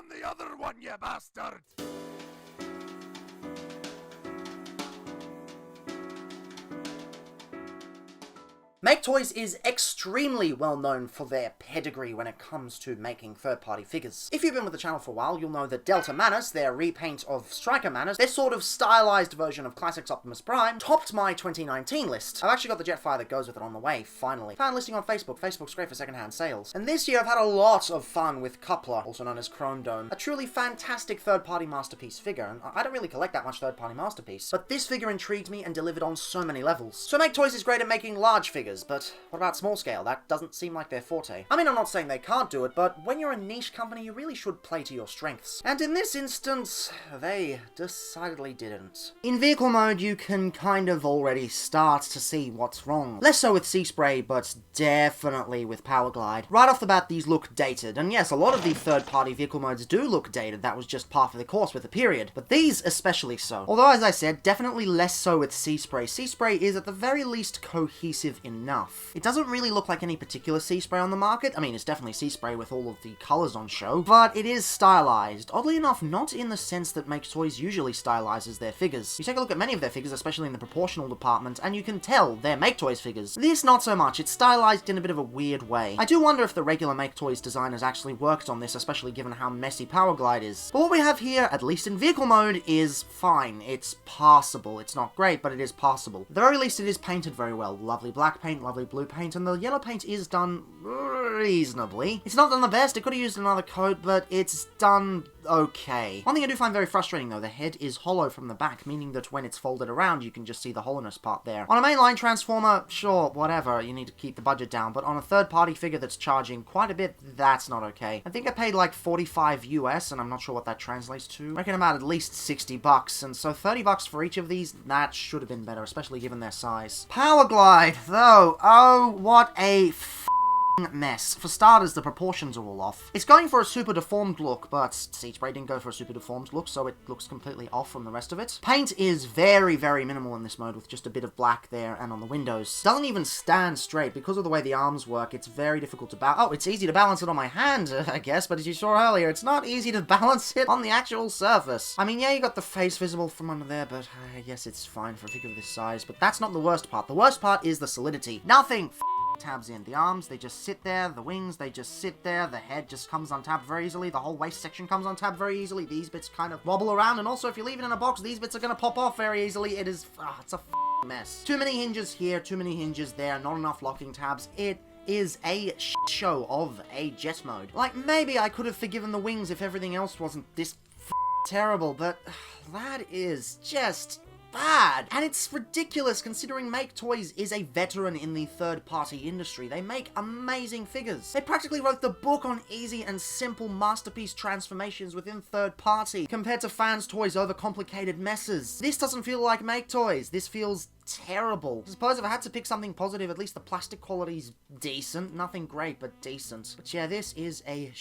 on the other one, you bastard! Maketoys is extremely well known for their pedigree when it comes to making third-party figures. If you've been with the channel for a while, you'll know that Delta Manus, their repaint of Striker Manus, their sort of stylized version of Classics Optimus Prime, topped my 2019 list. I've actually got the Jetfire that goes with it on the way, finally. Found a listing on Facebook. Facebook's great for secondhand sales. And this year I've had a lot of fun with Coupler, also known as Chrome Dome, a truly fantastic third-party masterpiece figure, and I don't really collect that much third-party masterpiece, but this figure intrigued me and delivered on so many levels. So Maketoys is great at making large figures, but what about small scale? That doesn't seem like their forte. I mean, I'm not saying they can't do it, but when you're a niche company, you really should play to your strengths. And in this instance, they decidedly didn't. In vehicle mode, you can kind of already start to see what's wrong. Less so with Seaspray, but definitely with Powerglide. Right off the bat, these look dated, and yes, a lot of the third-party vehicle modes do look dated. That was just par for the course with the period, but these especially so. Although, as I said, definitely less so with Seaspray. Seaspray is at the very least cohesive enough. It doesn't really look like any particular Seaspray on the market. I mean, it's definitely Seaspray with all of the colours on show, but it is stylized. Oddly enough, not in the sense that Maketoys usually stylizes their figures. You take a look at many of their figures, especially in the proportional department, and you can tell they're Maketoys figures. This, not so much. It's stylized in a bit of a weird way. I do wonder if the regular Maketoys designers actually worked on this, especially given how messy Powerglide is. But what we have here, at least in vehicle mode, is fine. It's passable. It's not great, but it is passable. At the very least, it is painted very well. Lovely black paint, lovely blue paint, and the yellow paint is done reasonably. It's not done the best, it could have used another coat, but it's done okay. One thing I do find very frustrating though, the head is hollow from the back, meaning that when it's folded around, you can just see the hollowness part there. On a mainline transformer, sure, whatever, you need to keep the budget down, but on a third-party figure that's charging quite a bit, that's not okay. I think I paid like 45 US, and I'm not sure what that translates to. I reckon about at least 60 bucks, and so 30 bucks for each of these, that should have been better, especially given their size. Powerglide, though, oh, what a mess. For starters, the proportions are all off. It's going for a super deformed look, but Seaspray didn't go for a super deformed look, so it looks completely off from the rest of it. Paint is very, very minimal in this mode, with just a bit of black there and on the windows. Doesn't even stand straight. Because of the way the arms work, it's very difficult to balance. Oh, it's easy to balance it on my hand, I guess, but as you saw earlier, it's not easy to balance it on the actual surface. I mean, yeah, you got the face visible from under there, but I guess it's fine for a figure of this size, but that's not the worst part. The worst part is the solidity. Nothing tabs in. The arms, they just sit there. The wings, they just sit there. The head just comes untabbed very easily. The whole waist section comes untabbed very easily. These bits kind of wobble around, and also if you leave it in a box, these bits are going to pop off very easily. It is, it's a mess. Too many hinges here, too many hinges there, not enough locking tabs. It is a show of a jet mode. Like, maybe I could have forgiven the wings if everything else wasn't this terrible, but that is just bad. And it's ridiculous considering Maketoys is a veteran in the third-party industry. They make amazing figures. They practically wrote the book on easy and simple masterpiece transformations within third-party, compared to fans' toys' overcomplicated messes. This doesn't feel like Maketoys. This feels terrible. I suppose if I had to pick something positive, at least the plastic quality's decent. Nothing great, but decent. But yeah, this is a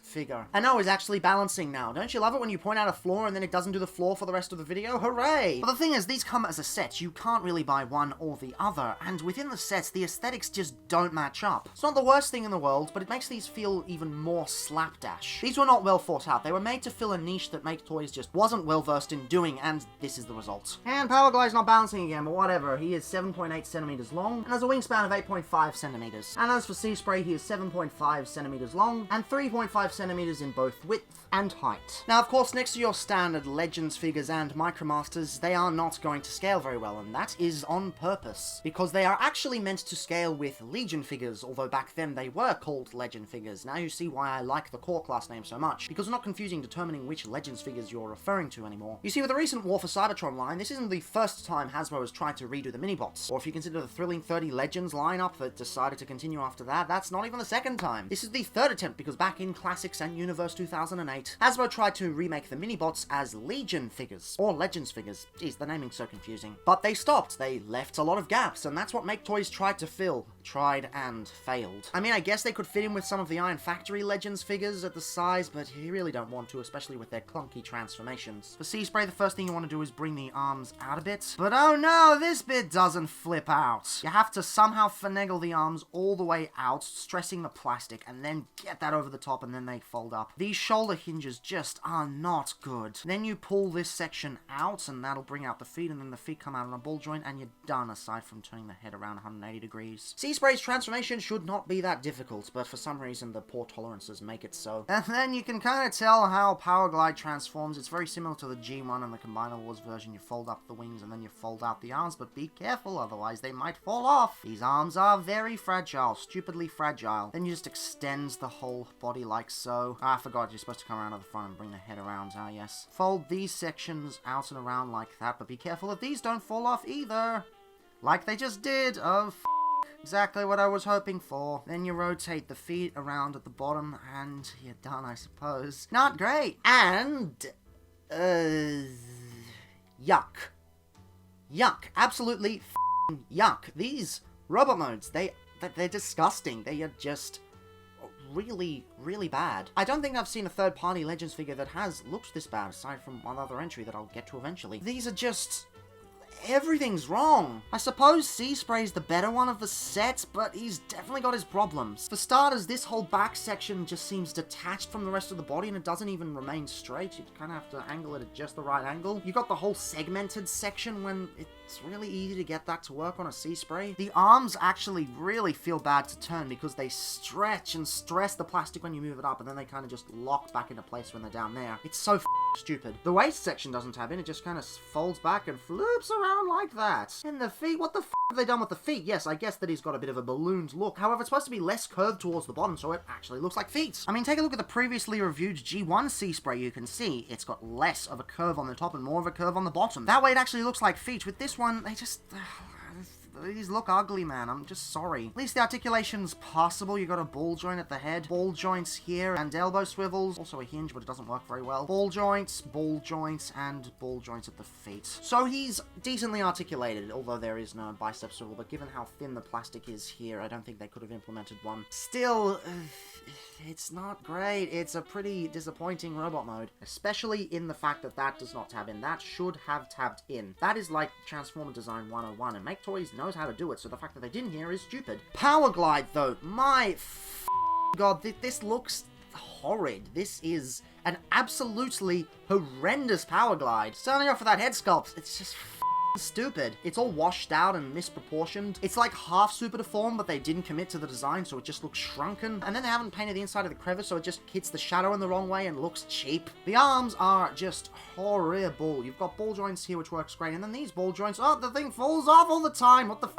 figure. And now it's actually balancing now. Don't you love it when you point out a flaw and then it doesn't do the flaw for the rest of the video? Hooray! But the thing is, these come as a set. You can't really buy one or the other, and within the sets, the aesthetics just don't match up. It's not the worst thing in the world, but it makes these feel even more slapdash. These were not well thought out. They were made to fill a niche that Maketoys just wasn't well versed in doing, and this is the result. And Powerglide's not balancing again, but whatever. He is 7.8 centimeters long, and has a wingspan of 8.5 centimeters. And as for Seaspray, he is 7.5 centimeters long, and 3.5 centimeters in both width and height. Now, of course, next to your standard Legends figures and Micromasters, they are not going to scale very well, and that is on purpose, because they are actually meant to scale with Legion figures, although back then they were called Legend figures. Now you see why I like the core class name so much, because it's not confusing determining which Legends figures you're referring to anymore. You see, with the recent War for Cybertron line, this isn't the first time Hasbro has tried to redo the mini-bots, or if you consider the Thrilling 30 Legends lineup that decided to continue after that, that's not even the second time. This is the third attempt, because back in Classics and Universe 2008, Hasbro tried to remake the mini-bots as Legion figures, or Legends figures. Jeez, the naming's so confusing. But they stopped. They left a lot of gaps, and that's what Maketoys tried to fill. Tried and failed. I mean, I guess they could fit in with some of the Iron Factory Legends figures at the size, but you really don't want to, especially with their clunky transformations. For Seaspray, the first thing you want to do is bring the arms out a bit. But oh no, this bit doesn't flip out. You have to somehow finagle the arms all the way out, stressing the plastic, and then get that over the top, and then they fold up. These shoulder hinges just are not good. Then you pull this section out, and that'll bring out the feet, and then the feet come out on a ball joint, and you're done, aside from turning the head around 180 degrees. Seaspray's transformation should not be that difficult, but for some reason the poor tolerances make it so. And then you can kind of tell how Powerglide transforms. It's very similar to the G1 and the Combiner Wars version. You fold up the wings and then you fold out the arms, but be careful, otherwise they might fall off. These arms are very fragile, stupidly fragile. Then you just extend the whole body like so. I forgot, you're supposed to come around to the front and bring the head around. Ah, yes. Fold these sections out and around like that, but be careful that these don't fall off either. Like they just did. Oh, exactly what I was hoping for. Then you rotate the feet around at the bottom, and you're done, I suppose. Not great. And, yuck. Yuck. Absolutely yuck. These robot modes, they're disgusting. They are just really, really bad. I don't think I've seen a third-party Legends figure that has looked this bad, aside from one other entry that I'll get to eventually. These are just... everything's wrong. I suppose Seaspray's the better one of the set, but he's definitely got his problems. For starters, this whole back section just seems detached from the rest of the body, and it doesn't even remain straight. You kind of have to angle it at just the right angle. You got the whole segmented section when it's really easy to get that to work on a Seaspray. The arms actually really feel bad to turn because they stretch and stress the plastic when you move it up, and then they kind of just lock back into place when they're down there. It's so stupid. The waist section doesn't tab in, it just kind of folds back and flips around like that. And the feet, what the have they done with the feet? Yes, I guess that he's got a bit of a ballooned look. However, it's supposed to be less curved towards the bottom, so it actually looks like feet. I mean, take a look at the previously reviewed G1 Seaspray. You can see it's got less of a curve on the top and more of a curve on the bottom. That way it actually looks like feet. With this one, they just... these look ugly, man. I'm just sorry. At least the articulation's possible. You got a ball joint at the head, ball joints here, and elbow swivels. Also a hinge, but it doesn't work very well. Ball joints, and ball joints at the feet. So he's decently articulated, although there is no bicep swivel. But given how thin the plastic is here, I don't think they could have implemented one. Still, it's not great. It's a pretty disappointing robot mode, especially in the fact that that does not tab in. That should have tabbed in. That is like Transformer Design 101, and Maketoys knows how to do it, so the fact that they didn't here is stupid. Powerglide, though, my god, this looks horrid. This is an absolutely horrendous Powerglide. Starting off with that head sculpt, it's just stupid. It's all washed out and misproportioned. It's like half super deformed, but they didn't commit to the design, so it just looks shrunken. And then they haven't painted the inside of the crevice, so it just hits the shadow in the wrong way and looks cheap. The arms are just horrible. You've got ball joints here, which works great, and then these ball joints, oh, the thing falls off all the time. What the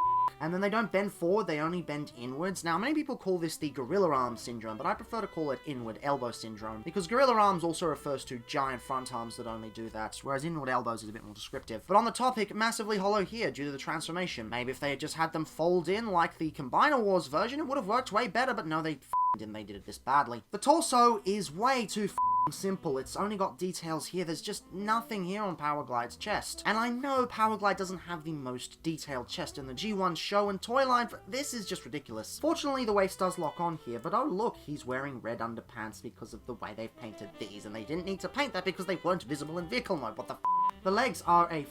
And then they don't bend forward, they only bend inwards. Now, many people call this the gorilla arm syndrome, but I prefer to call it inward elbow syndrome, because gorilla arms also refers to giant front arms that only do that, whereas inward elbows is a bit more descriptive. But on the topic, massively hollow here due to the transformation. Maybe if they had just had them fold in like the Combiner Wars version, it would have worked way better, but no, they didn't. They did it this badly. The torso is way too simple. It's only got details here. There's just nothing here on Powerglide's chest. And I know Powerglide doesn't have the most detailed chest in the G1 show and toy line, but this is just ridiculous. Fortunately, the waist does lock on here, but oh look, he's wearing red underpants because of the way they've painted these, and they didn't need to paint that because they weren't visible in vehicle mode. What the The legs are a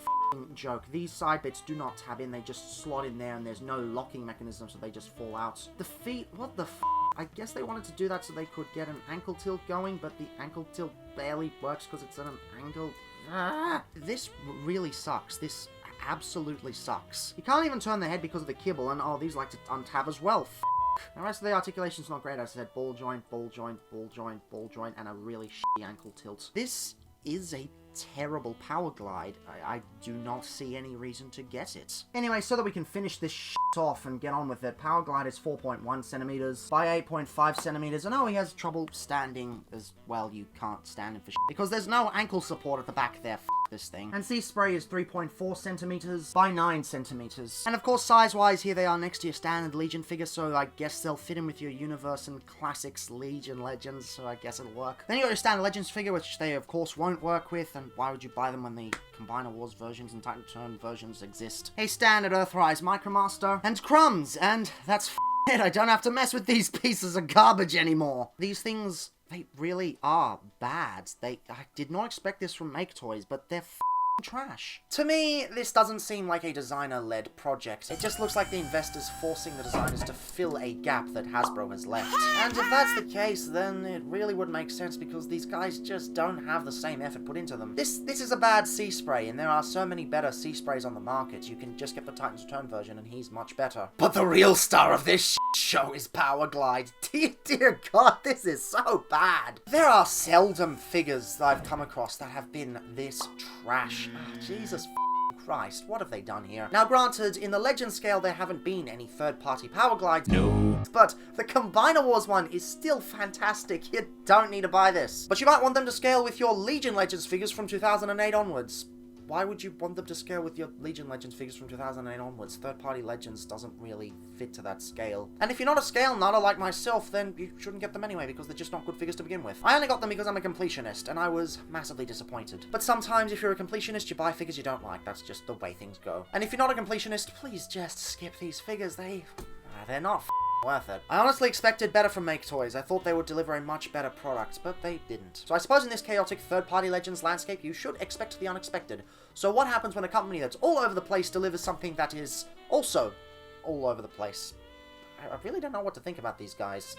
joke. These side bits do not tab in, they just slot in there, and there's no locking mechanism, so they just fall out. The feet, what the I guess they wanted to do that so they could get an ankle tilt going, but the ankle tilt barely works because it's at an angle. This really sucks. This absolutely sucks. You can't even turn the head because of the kibble, and oh, these like to untab as well. The rest of the articulation's not great. As I said, ball joint, ball joint, ball joint, ball joint, and a really shitty ankle tilt. This is a terrible Powerglide. I do not see any reason to get it. Anyway, so that we can finish this shit off and get on with it, Powerglide is 4.1 centimeters by 8.5 centimeters, and oh, he has trouble standing as well. You can't stand him for shit because there's no ankle support at the back there. This thing. And Seaspray is 3.4 centimeters by 9 centimeters. And of course, size-wise, here they are next to your standard Legion figure, so I guess they'll fit in with your Universe and Classics Legion Legends, so I guess it'll work. Then you got your standard Legends figure, which they of course won't work with, and why would you buy them when the Combiner Wars versions and Titan Turn versions exist? A standard Earthrise Micromaster, and crumbs, and that's it. I don't have to mess with these pieces of garbage anymore. These things, they really are bad. I did not expect this from Maketoys, but they're trash. To me, this doesn't seem like a designer-led project. It just looks like the investors forcing the designers to fill a gap that Hasbro has left. And if that's the case, then it really would make sense because these guys just don't have the same effort put into them. This is a bad Seaspray, and there are so many better Seasprays on the market. You can just get the Titan's Return version, and he's much better. But the real star of this show is Powerglide. Dear God, this is so bad. There are seldom figures that I've come across that have been this trash. Oh, Jesus Christ, what have they done here? Now granted, in the Legend scale there haven't been any third-party Powerglides. No. But the Combiner Wars one is still fantastic. You don't need to buy this. But you might want them to scale with your Legion Legends figures from 2008 onwards. Why would you want them to scale with your Legion Legends figures from 2008 onwards? Third-party Legends doesn't really fit to that scale. And if you're not a scale nutter like myself, then you shouldn't get them anyway, because they're just not good figures to begin with. I only got them because I'm a completionist, and I was massively disappointed. But sometimes if you're a completionist, you buy figures you don't like. That's just the way things go. And if you're not a completionist, please just skip these figures. They're not worth it. I honestly expected better from Maketoys. I thought they would deliver a much better product, but they didn't. So I suppose in this chaotic third-party Legends landscape, you should expect the unexpected. So what happens when a company that's all over the place delivers something that is also all over the place? I really don't know what to think about these guys.